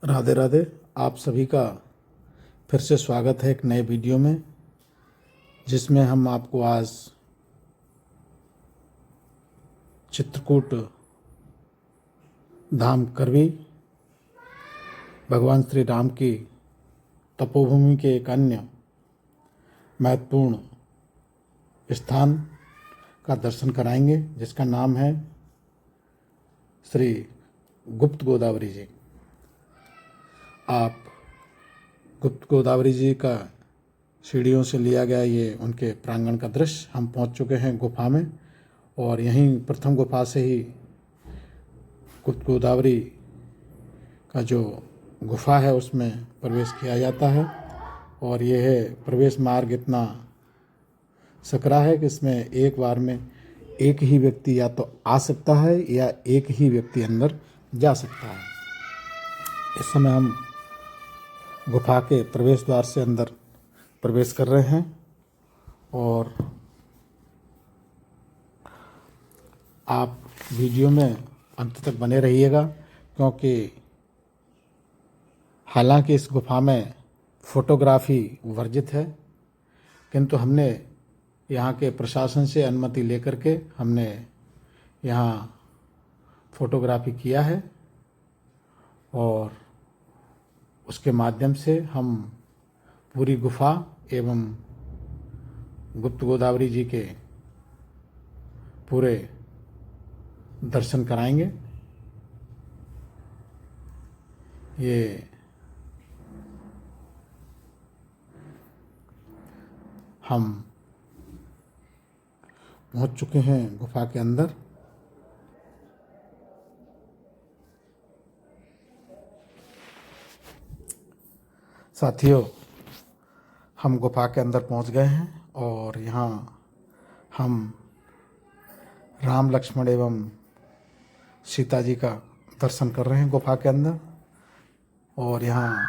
राधे राधे। आप सभी का फिर से स्वागत है एक नए वीडियो में, जिसमें हम आपको आज चित्रकूट धाम करवी भगवान श्री राम की तपोभूमि के एक अन्य महत्वपूर्ण स्थान का दर्शन कराएंगे, जिसका नाम है श्री गुप्त गोदावरी जी। आप गुप्त गोदावरी जी का सीढ़ियों से लिया गया ये उनके प्रांगण का दृश्य। हम पहुंच चुके हैं गुफा में, और यहीं प्रथम गुफा से ही गुप्त गोदावरी का जो गुफा है उसमें प्रवेश किया जाता है। और यह है प्रवेश मार्ग इतना सकरा है कि इसमें एक बार में एक ही व्यक्ति या तो आ सकता है या एक ही व्यक्ति अंदर जा सकता है। इस समय हम गुफा के प्रवेश द्वार से अंदर प्रवेश कर रहे हैं, और आप वीडियो में अंत तक बने रहिएगा, क्योंकि हालांकि इस गुफा में फ़ोटोग्राफी वर्जित है, किंतु हमने यहाँ के प्रशासन से अनुमति लेकर के हमने यहाँ फ़ोटोग्राफी किया है, और उसके माध्यम से हम पूरी गुफा एवं गुप्त गोदावरी जी के पूरे दर्शन कराएंगे। ये हम पहुंच चुके हैं गुफा के अंदर। साथियों, हम गुफा के अंदर पहुंच गए हैं, और यहाँ हम राम लक्ष्मण एवं सीता जी का दर्शन कर रहे हैं गुफा के अंदर। और यहाँ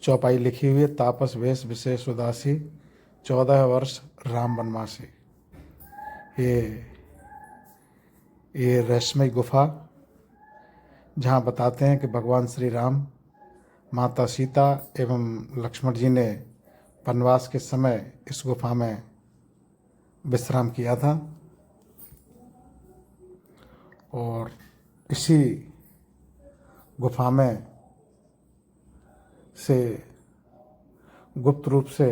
चौपाई लिखी हुई है, तापस वेश विशेष उदासी 14 वर्ष राम वनवासी। ये रहस्यमय गुफा, जहाँ बताते हैं कि भगवान श्री राम, माता सीता एवं लक्ष्मण जी ने वनवास के समय इस गुफा में विश्राम किया था। और इसी गुफा में से गुप्त रूप से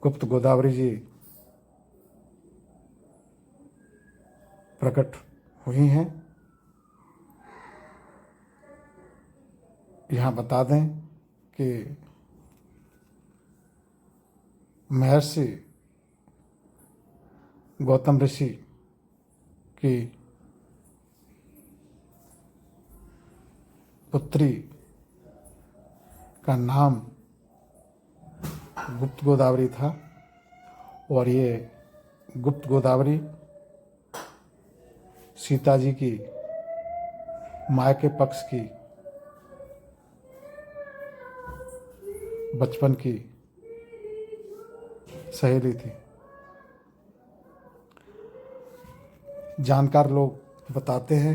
गुप्त गोदावरी जी प्रकट हुई हैं। यहाँ बता दें कि महर्षि गौतम ऋषि की पुत्री का नाम गुप्त गोदावरी था, और ये गुप्त गोदावरी सीता जी की माँ के पक्ष की बचपन की सहेली थी। जानकार लोग बताते हैं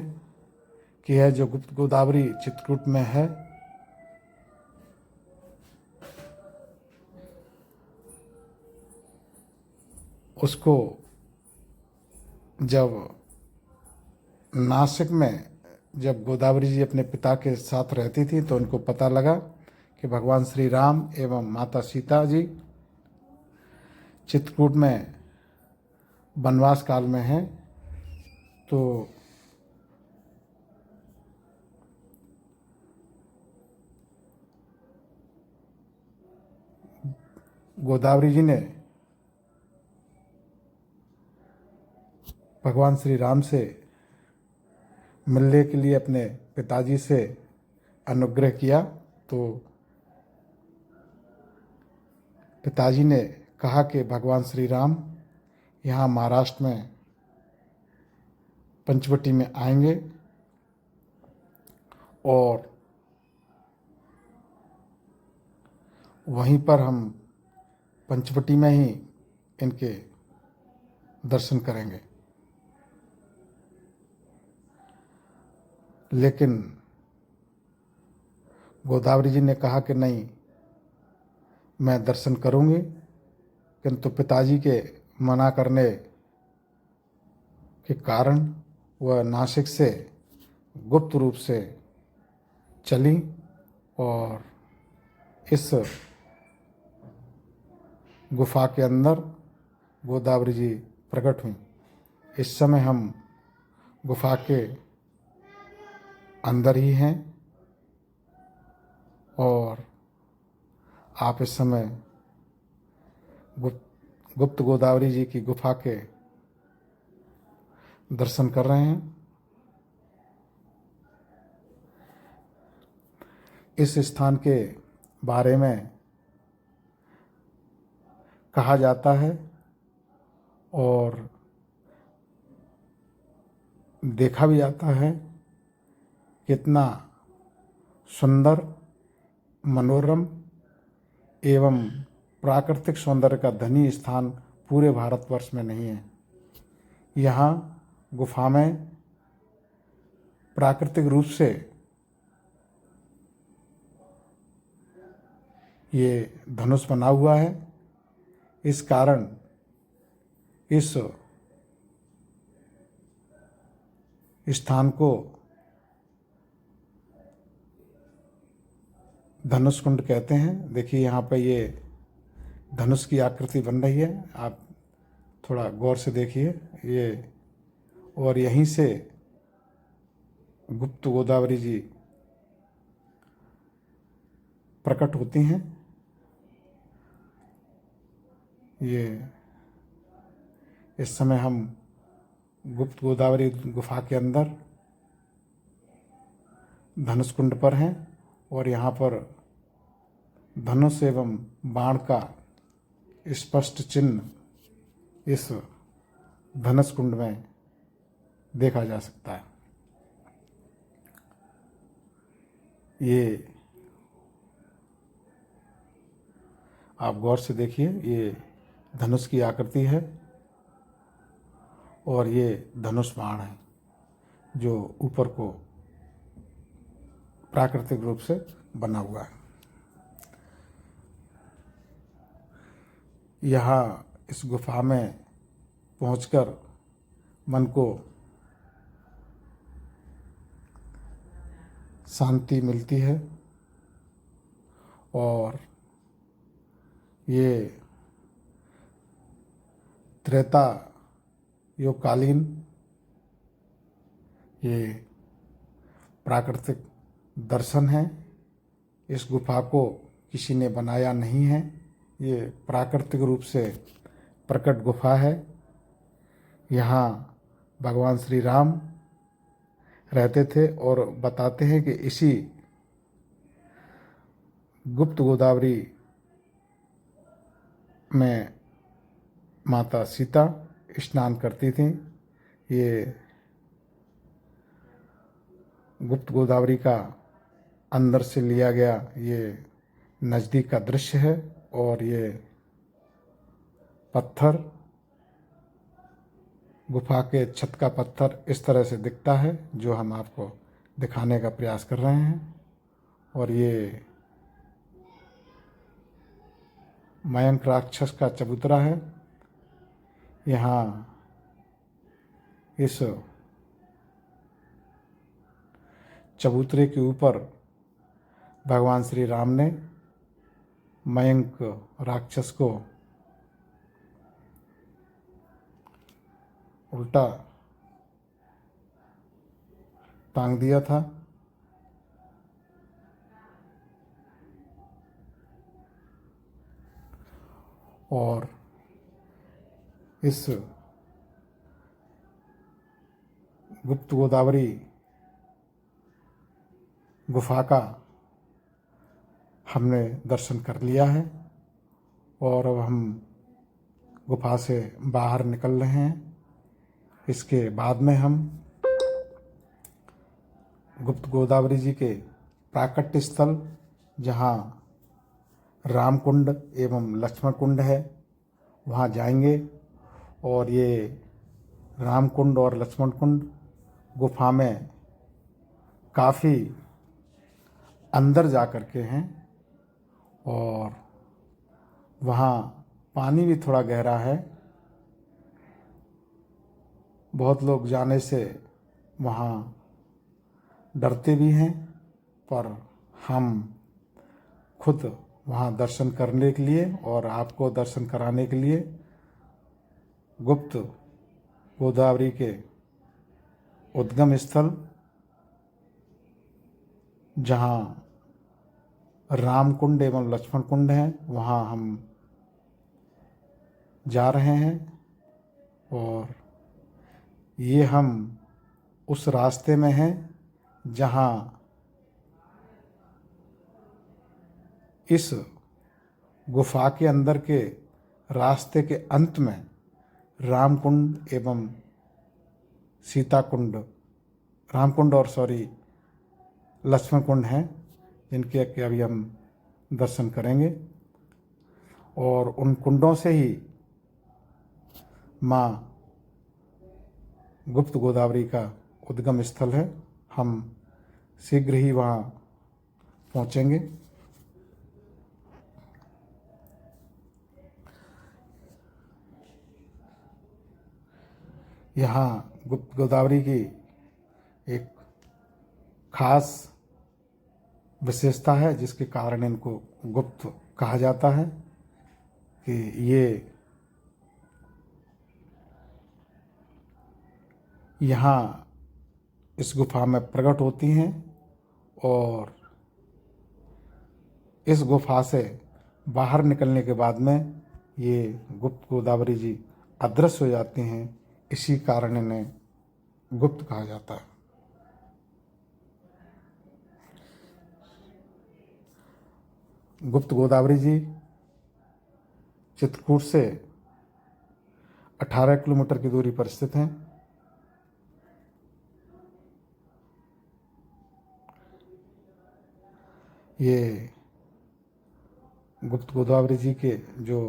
कि यह जो गुप्त गोदावरी चित्रकूट में है, उसको जब नासिक में जब गोदावरी जी अपने पिता के साथ रहती थी, तो उनको पता लगा कि भगवान श्री राम एवं माता सीता जी चित्रकूट में वनवास काल में हैं। तो गोदावरी जी ने भगवान श्री राम से मिलने के लिए अपने पिताजी से अनुग्रह किया। तो पिताजी ने कहा कि भगवान श्री राम यहाँ महाराष्ट्र में पंचवटी में आएंगे, और वहीं पर हम पंचवटी में ही इनके दर्शन करेंगे। लेकिन गोदावरी जी ने कहा कि नहीं, मैं दर्शन करूंगी, किंतु पिताजी के मना करने के कारण वह नासिक से गुप्त रूप से चली और इस गुफा के अंदर गोदावरी जी प्रकट हुई। इस समय हम गुफा के अंदर ही हैं और आप इस समय गुप्त गोदावरी जी की गुफा के दर्शन कर रहे हैं। इस स्थान के बारे में कहा जाता है और देखा भी जाता है कितना सुंदर, मनोरम एवं प्राकृतिक सौंदर्य का धनी स्थान पूरे भारतवर्ष में नहीं है। यहाँ गुफा में प्राकृतिक रूप से ये धनुष बना हुआ है। इस कारण इस स्थान को धनुष कुंड कहते हैं। देखिए यहाँ पे ये धनुष की आकृति बन रही है, आप थोड़ा गौर से देखिए ये। और यहीं से गुप्त गोदावरी जी प्रकट होती हैं। ये इस समय हम गुप्त गोदावरी गुफा के अंदर धनुष कुंड पर हैं और यहाँ पर धनुष एवं बाण का स्पष्ट चिन्ह इस धनुष कुंड में देखा जा सकता है। ये आप गौर से देखिए, ये धनुष की आकृति है और ये धनुष बाण है जो ऊपर को प्राकृतिक रूप से बना हुआ है। यहाँ इस गुफा में पहुंचकर मन को शांति मिलती है और ये त्रेता युगकालीन ये प्राकृतिक दर्शन है। इस गुफा को किसी ने बनाया नहीं है, ये प्राकृतिक रूप से प्रकट गुफा है। यहाँ भगवान श्री राम रहते थे और बताते हैं कि इसी गुप्त गोदावरी में माता सीता स्नान करती थी। ये गुप्त गोदावरी का अंदर से लिया गया ये नज़दीक का दृश्य है और ये पत्थर, गुफा के छत का पत्थर इस तरह से दिखता है जो हम आपको दिखाने का प्रयास कर रहे हैं। और ये मयंक राक्षस का चबूतरा है। यहाँ इस चबूतरे के ऊपर भगवान श्री राम ने मयंक राक्षस को उल्टा टांग दिया था। और इस गुप्त गोदावरी गुफा का हमने दर्शन कर लिया है और अब हम गुफा से बाहर निकल रहे हैं। इसके बाद में हम गुप्त गोदावरी जी के प्राकट्य स्थल, जहाँ राम कुंड एवं लक्ष्मण कुंड है, वहाँ जाएंगे। और ये राम कुंड और लक्ष्मण कुंड गुफा में काफ़ी अंदर जा कर के हैं और वहाँ पानी भी थोड़ा गहरा है। बहुत लोग जाने से वहाँ डरते भी हैं, पर हम खुद वहाँ दर्शन करने के लिए और आपको दर्शन कराने के लिए गुप्त गोदावरी के उद्गम स्थल, जहाँ राम कुंड एवं लक्ष्मण कुंड है, वहाँ हम जा रहे हैं। और ये हम उस रास्ते में हैं जहाँ इस गुफा के अंदर के रास्ते के अंत में राम कुंड एवं सीता कुंड, राम कुंड और लक्ष्मण कुंड हैं, जिनके कि अभी हम दर्शन करेंगे। और उन कुंडों से ही माँ गुप्त गोदावरी का उद्गम स्थल है। हम शीघ्र ही वहाँ पहुँचेंगे। यहाँ गुप्त गोदावरी की एक खास विशेषता है, जिसके कारण इनको गुप्त कहा जाता है कि ये यहाँ इस गुफा में प्रकट होती हैं और इस गुफा से बाहर निकलने के बाद में ये गुप्त गोदावरी जी अदृश्य हो जाती हैं। इसी कारण इन्हें गुप्त कहा जाता है। गुप्त गोदावरी जी चित्रकूट से 18 किलोमीटर की दूरी पर स्थित हैं। ये गुप्त गोदावरी जी के जो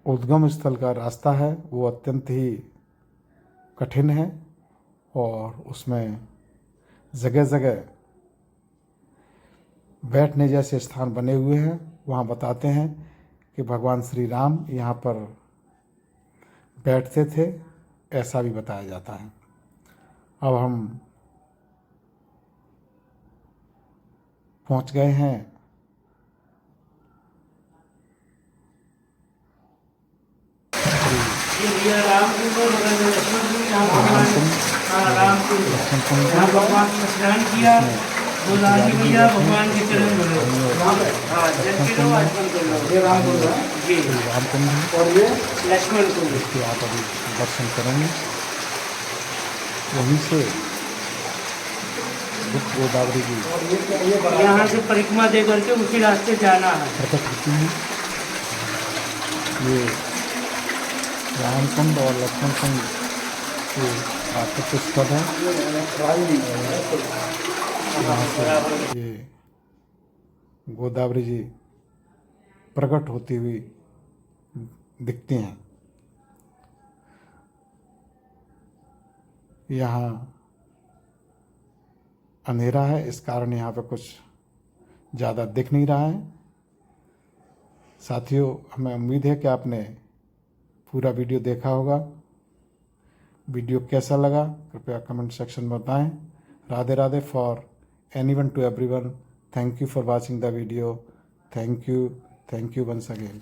उद्गम स्थल का रास्ता है वो अत्यंत ही कठिन है और उसमें जगह जगह बैठने जैसे स्थान बने हुए हैं। वहाँ बताते हैं कि भगवान श्री राम यहाँ पर बैठते थे, ऐसा भी बताया जाता है। अब हम पहुँच गए हैं भगवान ने स्नान किया, गोदावरी मैया भगवान के चरण धोए। ये राम कुंड है, राम कुंड है और ये लक्ष्मण कुंड। इसके आप अभी दर्शन करेंगे। वहीं से गुप्त गोदावरी जी यहाँ से परिक्रमा दे करके उसी रास्ते जाना है। प्रकट होती हैं। ये राम कुंड और लक्ष्मण कुंड के आकर्षक स्थल है। यहाँ से ये गोदावरी जी प्रकट होती हुई दिखती हैं। यहाँ अंधेरा है, इस कारण यहाँ पे कुछ ज़्यादा दिख नहीं रहा है। साथियों, हमें उम्मीद है कि आपने पूरा वीडियो देखा होगा। वीडियो कैसा लगा कृपया कमेंट सेक्शन में बताएं। Radhe Radhe for anyone to everyone. Thank you for watching the video. Thank you once again.